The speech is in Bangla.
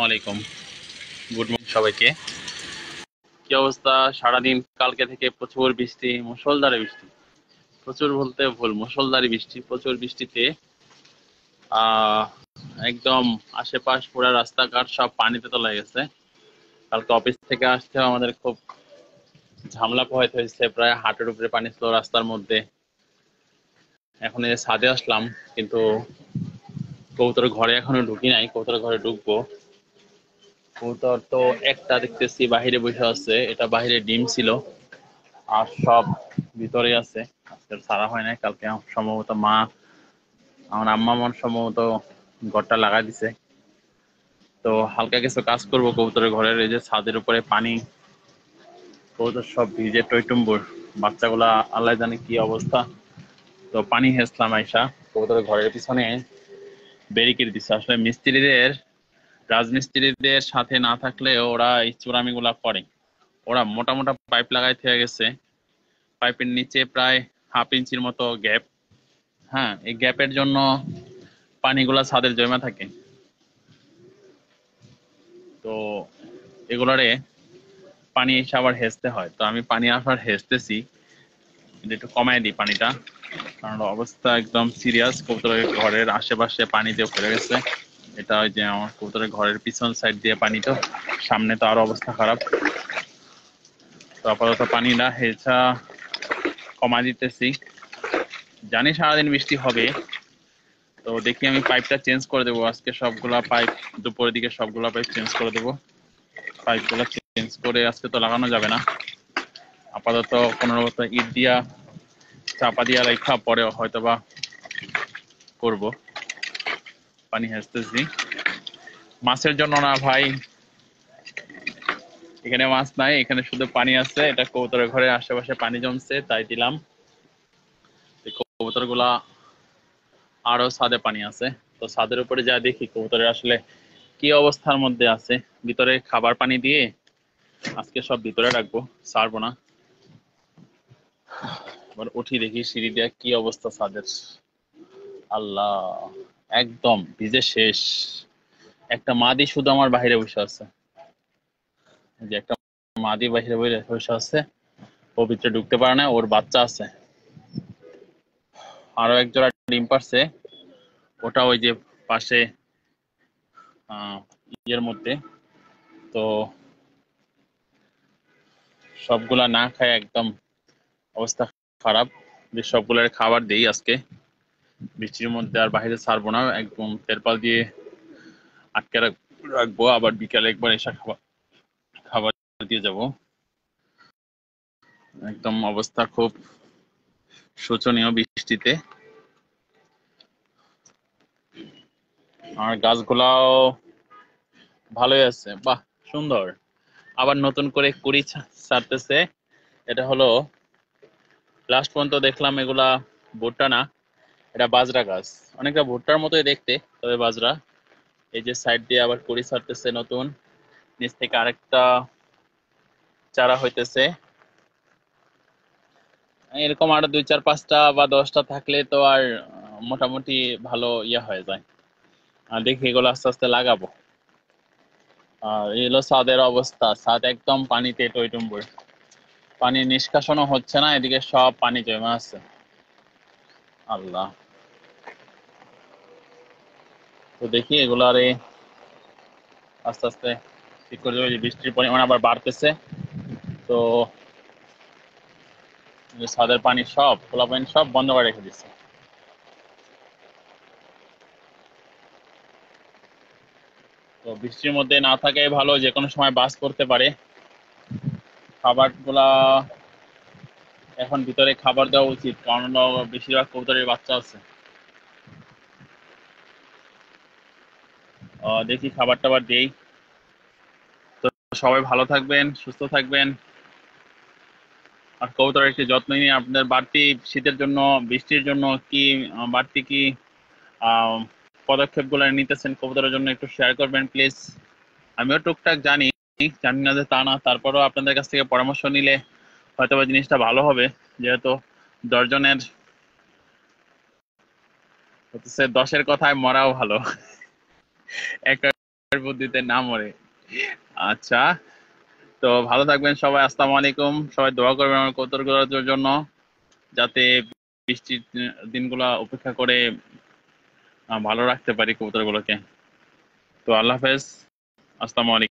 আলাইকুম, গুড মর্নিং সবাইকে। কি অবস্থা? সারাদিন কালকে থেকে প্রচুর বৃষ্টি, মুষলধারে বৃষ্টি। প্রচুর বলতে ভুল, মুষলধারে বৃষ্টি। প্রচুর বৃষ্টিতে আহ একদম আশেপাশ পুরো রাস্তাঘাট সব পানিতে তলায় গেছে। কালকে অফিস থেকে আসতে আমাদের খুব ঝামেলা পোহাইতে হয়েছে, প্রায় হাঁটুর উপরে পানি ছিল রাস্তার মধ্যে। এখন এই ছাদে আসলাম, কিন্তু কবুতর ঘরে এখনো ঢুকি নাই, কবুতর ঘরে ঢুকবো। কবুতর তো একটা দেখতেছি বাহিরে বসে আছে, এটা বাহিরে ডিম ছিল, আর সব ভিতরে আছে। আজকে ছাড়া হয় নাই, কালকে সম্ভবত আমার আম্মা সম্ভবত ঘরটা লাগাই দিছে। তো হালকা কিছু কাজ করবো কবুতরের ঘরের। এই যে ছাদের উপরে পানি, কবুতর সব ভিজে টইটুম্বুর, বাচ্চাগুলা আল্লাহ জানে কি অবস্থা। তো পানি হেসলাম আইসা কবুতরের ঘরের পিছনে ব্যারিকেড দিচ্ছে। আসলে মিস্ত্রিদের, রাজমিস্ত্রিদের সাথে না থাকলে ওরা এই চুরামি গুলা করে। ওরা মোটা মোটা পাইপ লাগাই থেকে গেছে, পাইপের নিচে প্রায় হাফ ইঞ্চির মতো গ্যাপ। হ্যাঁ, এই গ্যাপের জন্য পানিগুলা ছাদের জমা থাকে। তো এগুলারে পানি এসে আবার হেঁচতে হয়। তো আমি পানি আসার হেঁচতেছি, কিন্তু একটু কমায় দিই পানিটা, কারণ অবস্থা একদম সিরিয়াস। কবুতরের ঘরের আশেপাশে পানি দিয়ে ভরে গেছে। এটা ওই যে আমার কবুতরের ঘরের পিছন সাইড দিয়ে পানি, তো সামনে তো আরো অবস্থা খারাপ। তো আপাতত পানিটা হেঁচা কমায় দিতেছি। জানি সারাদিন বৃষ্টি হবে, তো দেখি আমি পাইপটা চেঞ্জ করে দেবো আজকে। সবগুলা পাইপ দুপুরের দিকে সবগুলা পাইপ চেঞ্জ করে দেবো। পাইপগুলো চেঞ্জ করে আজকে তো লাগানো যাবে না, আপাতত কোনোরকম ইট দিয়া চাপা দিয়া রেখা পরে হয়তোবা করব। পানি হেঁচতেছি মাছের জন্য না ভাই, এখানে মাছ নাই, এখানে শুধু পানি আছে। এটা কবুতরের ঘরের আশেপাশে পানি জমছে তাই দিলাম। কবুতর গুলা আরো ছাদে পানি আছে, তো ছাদের উপরে যা দেখি কবুতরের আসলে কি অবস্থার মধ্যে আছে। ভিতরে খাবার পানি দিয়ে আজকে সব ভিতরে রাখবো, ছাড়বো না। এবার উঠি দেখি সিঁড়ি দিয়ে কি অবস্থা ছাদের। আল্লাহ, একদম ভিজে শেষ। একটা মাদি শুধু আমার বাইরে বসে আছে, যে একটা মাদি বাইরে বসে আছে, ও ভিতরে ঢুকতে পারে না, ওর বাচ্চা আছে। আরো এক জোড়া ডিম পারছে, ওটা ওই যে পাশে ইয়ের মধ্যে। তো সবগুলা না খায় একদম অবস্থা খারাপ। যে সবগুলার খাবার দেই আজকে বৃষ্টির মধ্যে, আর বাইরে ছাড়বো না, একদম তেরপাল দিয়ে আটকে রাখবো। আবার বিকালে একবার এসে খাবার খাবার দিয়ে যাব। একদম অবস্থা খুব শোচনীয় বৃষ্টিতে। আর গাছগুলাও ভালোই আছে, বাহ সুন্দর। আবার নতুন করে কুড়ি ছাড়তেছে। এটা হলো লাস্ট পর্যন্ত দেখলাম এগুলা ভুট্টা না, এটা বাজরা গাছ। অনেকটা ভুট্টার মতোই দেখতে, তবে বাজরা। এই যে সাইড দিয়ে আবার কুড়ি ছাড়তেছে নতুন, নিচ থেকে আরেকটা চারা হইতেছে। এরকম আরো 2 4 5টা বা 10টা থাকলে তো আর মোটামুটি ভালো ইয়ে হয়ে যায়। আর দেখি এগুলো আস্তে আস্তে লাগাবো। আর এই হলো ছাদের অবস্থা, ছাদ একদম পানিতে টইটুম্বুর। পানি নিষ্কাশনও হচ্ছে না, এদিকে সব পানি জমে আছে। আল্লাহ, তো দেখি এগুলারে আস্তে আস্তে ঠিক করে দেবো। বৃষ্টির পরিমাণ আবার বাড়তেছে, তো ছাদের পানি সব খোলা পানি সব বন্ধ করে রেখে দিচ্ছে। তো বৃষ্টির মধ্যে না থাকাই ভালো, যে কোনো সময় বাস করতে পারে। খাবার গুলা এখন ভিতরে খাবার দেওয়া উচিত, কারণ বেশিরভাগ কবুতরের বাচ্চা আছে। দেখি খাবার টাবার দেই। তো সবাই ভালো থাকবেন, সুস্থ থাকবেন, আর কবুতরের একটি যত্ন নিয়ে আপনাদের বাড়তি শীতের জন্য, বৃষ্টির জন্য কি বাড়তি কি আহ পদক্ষেপ গুলো নিতেছেন কবুতরের জন্য একটু শেয়ার করবেন প্লিজ। আমিও টুকটাক জানি, জানি না যে তা না, তারপরেও আপনাদের কাছ থেকে পরামর্শ নিলে হয়তো বা জিনিসটা ভালো হবে। যেহেতু 10 জনের হচ্ছে 10-এর কথায় মরাও ভালো। একটা বুদ্ধিতে না মরে। আচ্ছা, তো ভালো থাকবেন সবাই। আসসালামু আলাইকুম। সবাই দোয়া করবেন আমার কবুতরগুলোর জন্য, যাতে বৃষ্টির দিনগুলা উপেক্ষা করে ভালো রাখতে পারি কবুতরগুলোকে। তো আল্লাহ হাফেজ, আসসালামু আলাইকুম।